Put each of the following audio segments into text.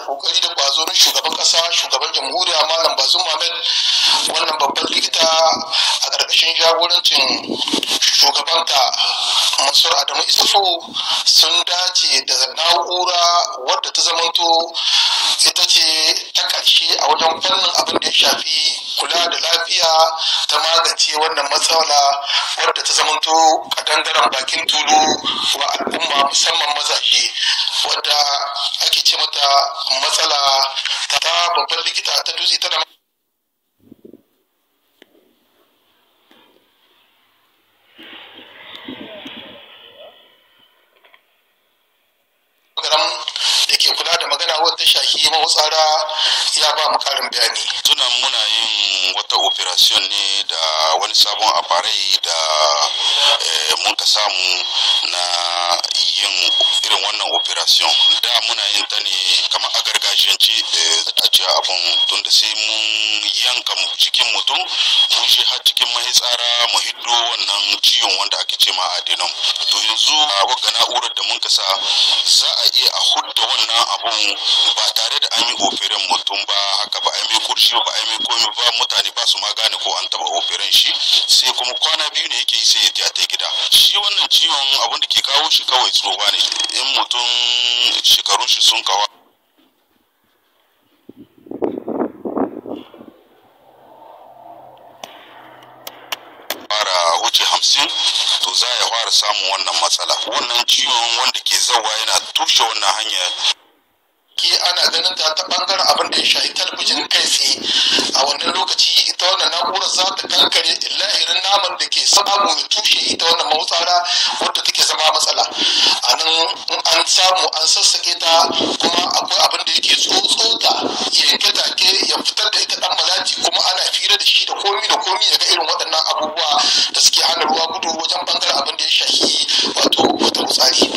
kokari da kwazo na shugaban kasa, shugaban jamhuriya Malam Bazoum Mohamed, wannan babban likita a ƙarƙashin jagorancin shugabanta Mansur Adamu Isufu sun dace da na'ura wadda ta zamanto ita ce ta ƙarshe a wajen fannin abin da ya shafi kula da lafiya ta magance wannan matsala wadda ta zamanto kadangaren bakin tulu wa al'umma musamman mazaje, wadda ake ce mata matsala ta babban likita ta dutse tana da ke kula da magana wadda shahi mahutsara ya ba mu karin bayani. Tunan muna yin wata operation ne da wani sabon aparai da mun ka samu na yin irin wannan operation. Da muna yin ta ne kamar a gargajiyance a ce abun tun da sai mun yanka cikin mutum mun je har cikin mahitsara mu hiddo wannan ciwon wanda ake ce ma adenom. To yanzu a wagga na'urar da mun ka sa za a iya a hudda wannan abun ba tare da an yi operation mutum ba, haka ba a yi mai kurshi ba a yi mai komi ba, mutane ba su ma gane ko an taba operation shi, sai kuma kwana biyu ne yake yi sai ya ta gida. Shi wannan ciwon abin da ke kawo shi kawai tsoba ne, in mutum shekarun shi sun kawo fara wuce 50 to za ya fara samun wannan matsala. Wannan ciwon wanda ke zawa yana tushe wannan hanyar ana ganin ta ta bangaren abin da ya shahi talabijin kai tsaye a wannan lokaci ita wannan na'urar za ta kankare lahirin naman da ke samu ya tushe ita wannan mahutsara wadda take zama matsala. A nan an samu an sassake ta kuma akwai abin da yake tsotsota yanke take ya fitar da ita dan malati, kuma ana fira da shi da komi ya ga irin waɗannan abubuwa da suke hana ruwa gudu wajen bangaren abin da ya shahi wato mutsari.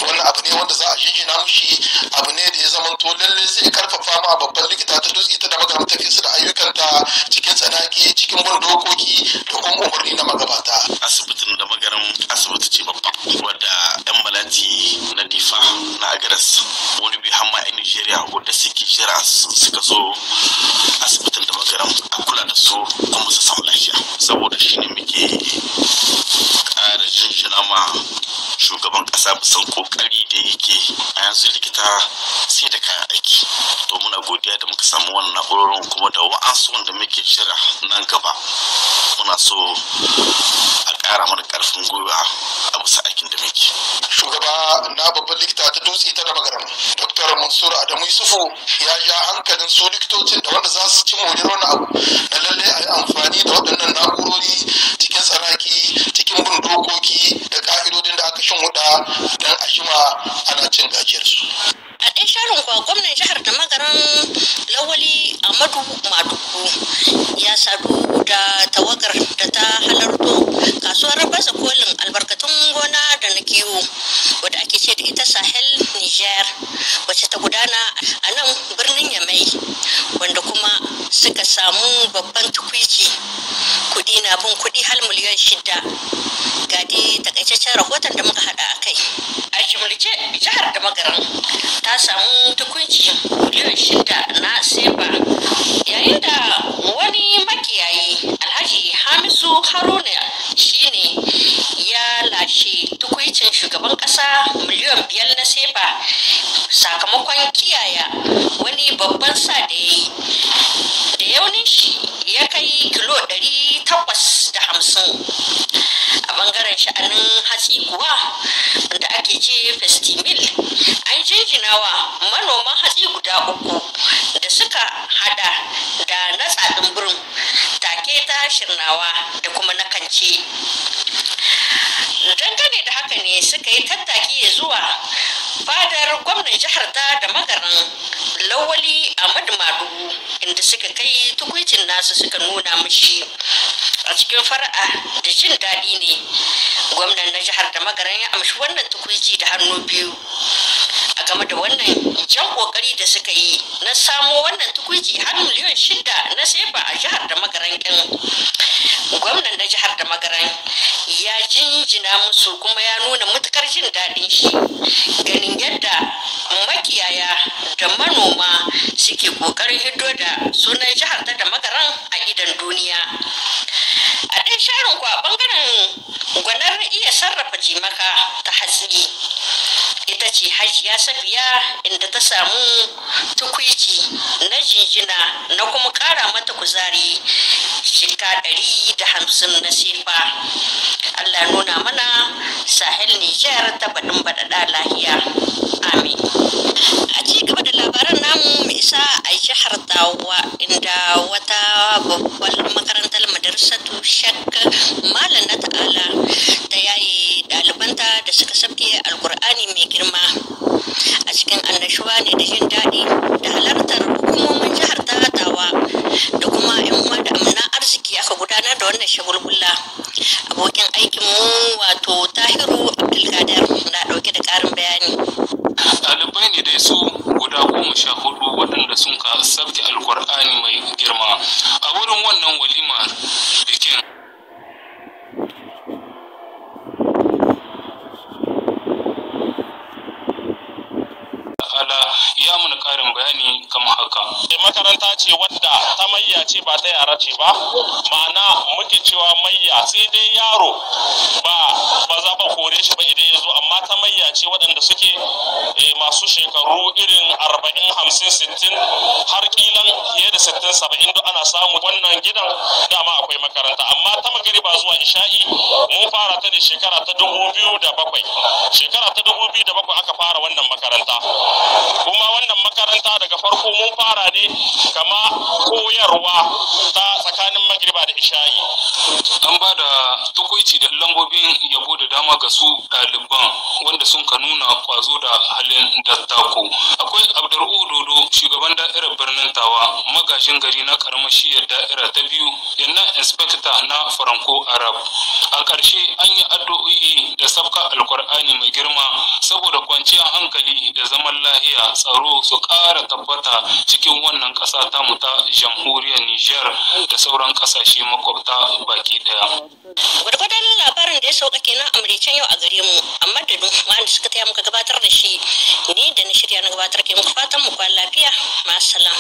Wannan abu ne wanda za a jinjina mushi, abu ne da ya zama to lalle zai karfafa ma babban likita ta dutse ta da magaram tafi su da ayyukanta cikin tsanaki, cikin bin dokoki da kuma umarni na magabata. Asibitin da magaram asibiti ce babba wadda yan malati na difa na agaras wani bi hamma a Nigeria wadda suke jira suka zo asibitin da magaram a kula da su kuma su samu lafiya. Saboda shi ne muke ƙara jinjina ma shugaban ƙasa bisan kokari da yake a yanzu likita sai da kayan aiki. To muna godiya da muka samu wannan na'urorin kuma da wa'ansu wanda muke shira nan gaba muna so a ƙara mana ƙarfin gwiwa a bisa aikin da muke. Shugaba na babban likita ta dutse ta da magaram Dr. Mansur Adamu Isufu ya ja hankalin su likitocin da wanda za su ci moriyar wani abu na lalle a yi amfani da waɗannan na'urori cikin tsanaki, cikin bin dokoki da ka'idodin da aka shinhuda don a jima ana cin gajiyarsu. A ɗan sharin kwa gwamnan jihar da magaran Lawali Amadu Madugu ya sadu da tawagar da ta halarto kasuwar baza kolin albarkatun gona da na kiwo wadda ake ce da ita Sahel Niger, wacce ta gudana a nan birnin Yamai, wanda kuma suka samu babban tukwici, kuɗi na bin kuɗi har miliyan 6. Ga dai takaitaccen rahoton da muka hada a kai. A jimlice jihar da magaran ta samu tukunci miliyan 6 na sefa, yayin da wani makiyayi Alhaji Hamisu Haruna shine ya lashe tukuicin shugaban kasa miliyan 5 na sefa sakamakon kiyaya wani babban sa da yayi da yaunin shi ya kai kilo 850. A bangaren sha'anin hatsi kuwa da ake ce festimil, an jinjinawa manoman hatsi guda 3 da suka hada da na tsadin burin, take ta shirnawa da kuma na kance. Dangane da haka ne suka yi tattaki zuwa fadar gwamnan jihar da magaran Lawali Ahmadu Madugu, inda suka kai tukuicin nasu suka nuna mishi. A cikin fara'a da jin daɗi ne gwamnan na jihar da magaran ya amshi wannan tukuici da hannu biyu. A game da wannan jan kokari da suka yi na samo wannan tukuici har miliyan 6 na sefa a jihar da magaran ɗin, gwamnan na jihar da magaran ya jinjina musu kuma ya nuna matukar jin daɗin shi ganin yadda makiyaya da manoma suke kokarin hiddo da sunan jihar ta da magaran a idan duniya. A ɗan sharin ku a ɓangaren gwanar iya sarrafa jimaka ta hatsi ita ce Hajiya Safiya, inda ta samu tukwici na jinjina na kuma ƙara mata kuzari shika 150 na sefa. Allah nuna mana Sahel Niger ta baɗin baɗaɗa lahiya. Amin. A ci gaba da labaran namu mai isa a jihar Tawa, inda wata babbar makarantar madrasatu Shek Malam na Ta'ala ta yaye ɗalibanta da suka sabke Alkur'ani mai girma a cikin annashuwa ne da jin daɗi da halartar hukumomin jihar Tawa da kuma 'yan uwa da amna arziki aka gudanar da wannan shagulgula. Abokin aikinmu wato Tahiru Abdulkadir na ɗauke da ƙarin bayani. Ɗalibai ne dai su guda 14 waɗanda sun ka sabke Alkur'ani mai girma a wurin wannan walimar bikin. Ya muna ƙarin bayani kamar haka. Makaranta ce wadda ta mayya ce ba ta yara ce ba, ma'ana muke cewa mayya sai dai yaro ba za ba kore shi ba idan ya zo, amma ta mayya ce waɗanda suke masu shekaru irin 40, 50, 60 har kilan fiye da 60, 70 duk ana samu. Wannan gidan dama akwai makaranta, amma ta magariba zuwa isha'i mun fara ta ne shekara ta 2007. Shekara ta 2007 aka fara wannan makaranta, kuma wannan makaranta daga farko mun fara ne kama koyarwa ta tsakanin magriba da isha'i. An ba da tukuici da lambobin yabo da dama ga su ɗaliban wanda sun ka nuna kwazo da halin dattako. Akwai Abdur'u Dodo, shugaban da'irar birnin Tawa, magajin gari na karamar shiyar da'ira ta 2, yannan inspector na Franco Arab. A ƙarshe an yi addu'o'i da sabka Alkur'ani mai girma saboda kwanciyar hankali da zaman lahiya, tsaro su ƙara tabbata cikin wannan ƙasa tamu ta jamhuriyar Nijar da sauran ƙasashe makwabta baki ɗaya. Gwargwadon labarin da ya sauka kenan a maraicen yau a gare mu, amma da wanda suka taya muka gabatar da shi, ni da na shirya na gabatar ke muku fatan mu kwan lafiya. Ma'assalam.